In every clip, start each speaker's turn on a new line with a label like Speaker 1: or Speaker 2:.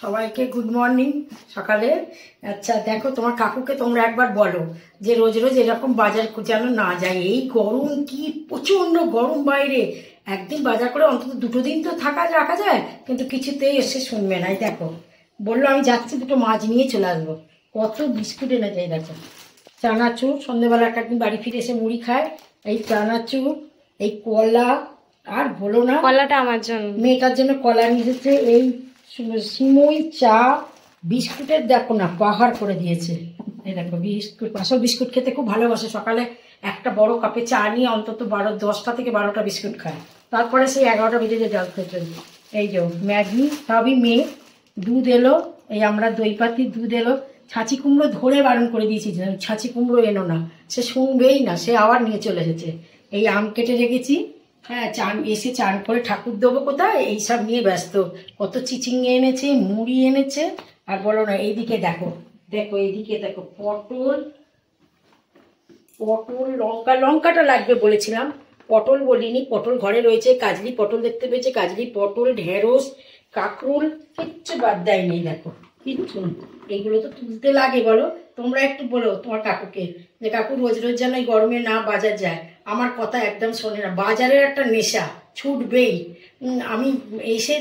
Speaker 1: সবাইকে good morning সকালে। আচ্ছা দেখো, তোমার কাকুকে তোমরা একবার বলো যে রোজ রোজ এরকম বাজার যেন না যায়। এই গরম, কি প্রচণ্ড গরম বাইরে। একদিন বাজার করে অন্তত 2 দিন তো রাখা যায়, কিন্তু কিছুতেই এসে শুনবে না। এই দেখো, বললো আমি যাচ্ছি, 2টো মাছ নিয়ে চলে আসবো। কত বিস্কুট এনে যায় দেখো। চানাচুর, সন্ধ্যেবেলা একদিন বাড়ি ফিরে এসে মুড়ি খায়। এই চানাচুর, এই কলা, আর বলো না,
Speaker 2: কলাটা আমার জন্য,
Speaker 1: মেয়েটার জন্য কলা নিয়ে এসেছে। এই সিমই, চা, বিস্কুটের দেখো না পাহাড় করে দিয়েছে। এই দেখো বিস্কুট, আসল বিস্কুট খেতে খুব ভালোবাসে। সকালে একটা বড় কাপে চা নিয়ে অন্তত 10টা থেকে 12টা বিস্কুট খায়, তারপরে সেই 11টা বেজে যে জল খেতে। এই যে ম্যাগি, সবই মেয়ে। দুধ এলো, এই আমরা দই পাতি, দুধ এলো। ছাঁচি কুমড়ো ধরে বারণ করে দিয়েছি, ছাঁচি কুমড়ো এনো না, সে শুনবেই না, সে আবার নিয়ে চলে এসেছে। এই আম কেটে রেখেছি, হ্যাঁ, এসে চান করে ঠাকুর দেবো কোথায়, এইসব নিয়ে ব্যস্ত। কত চিচিঙ্গে এনেছে, মুড়ি এনেছে, আর বলো না। এইদিকে দেখো, এইদিকে দেখো, পটল, লঙ্কাটা লাগবে বলেছিলাম, পটল বলিনি, পটল ঘরে রয়েছে। কাজলি পটল দেখতে পেয়েছে, কাজলি পটল, ঢেঁড়স, কাঁকরুল, কিচ্ছু বাদ দেয়নি। দেখো কিচ্ছু, এইগুলো তো তুলতে লাগে। বলো তোমরা একটু বলো তোমার কাকুকে যে কাকু রোজ রোজ যেন এই গরমে না বাজার যায়। আমার কথা একদম শোনে না, বাজারের একটা নেশা ছুটবেই। আমি এসে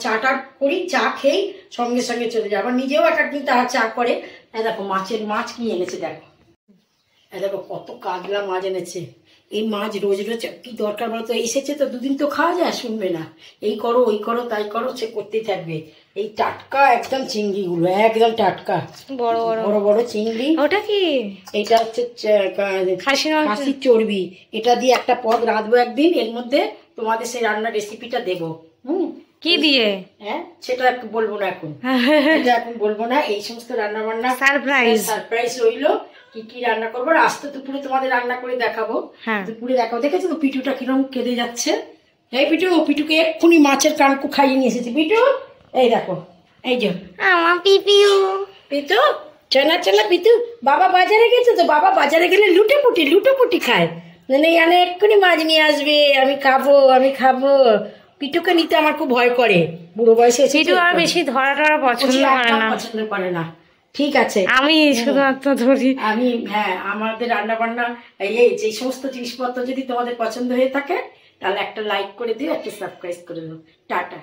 Speaker 1: চাটা করি, চা খেয়েই সঙ্গে সঙ্গে চলে যায়। আবার নিজেও একদিন তারা চা করে। দেখো মাছ কি এনেছে দেখো। দেখো কত কাতলা মাছ এনেছে। এই মাছ রোজ রোজ কি দরকার বলো তো? এসেছে তো 2 দিন তো খাওয়া যায়, শুনবে না। এই করো, ওই করো, তাই করো, সে করতেই থাকবে। এই টাটকা একদম চিংড়িগুলো, একদম টাটকা
Speaker 2: বড়
Speaker 1: বড় বড় চিংড়ি।
Speaker 2: ওটা কি?
Speaker 1: এটা হচ্ছে খাসির চর্বি। এটা দিয়ে একটা পদ রাঁধবো একদিন, এর মধ্যে তোমাদের সেই রান্নার রেসিপিটা দেবো।
Speaker 2: কি দিয়ে?
Speaker 1: হ্যাঁ, সেটা একটু বলবো না এখন, এটা এখন বলবো না। এই সমস্ত রান্না বান্না সারপ্রাইজ রইলো। কি কি রান্না করবো আস্তে দুপুরে তোমাদের রান্না করে দেখাবো। দুপুরে দেখাবো। দেখেছো তো পিটুটা কিরকম কেঁদে যাচ্ছে। এই পিটুকে এক্ষুনি মাছের কানকু খাইয়ে নিয়ে এসেছি। পিটু, এই দেখো, এই যে
Speaker 2: আমার
Speaker 1: পিতু, চেনা পিতু, বাবা বাজারে গেছে তো, বাবা বাজারে গেলে লুটোপুটি খায়। মানে এক্ষুনি মাছ নিয়ে আসবে, আমি খাবো। পিটুকে নিতে আমার খুব ভয় করে, বুড়ো বয়সে।
Speaker 2: পিটু আর বেশি ধরা
Speaker 1: পছন্দ করে না। ঠিক আছে,
Speaker 2: আমি শুধুমাত্র ধরি।
Speaker 1: হ্যাঁ, আমাদের রান্না বান্না এই যে সমস্ত জিনিসপত্র যদি তোমাদের পছন্দ হয়ে থাকে, তাহলে একটা লাইক করে দিও, একটা সাবস্ক্রাইব করে দিও। টাটা।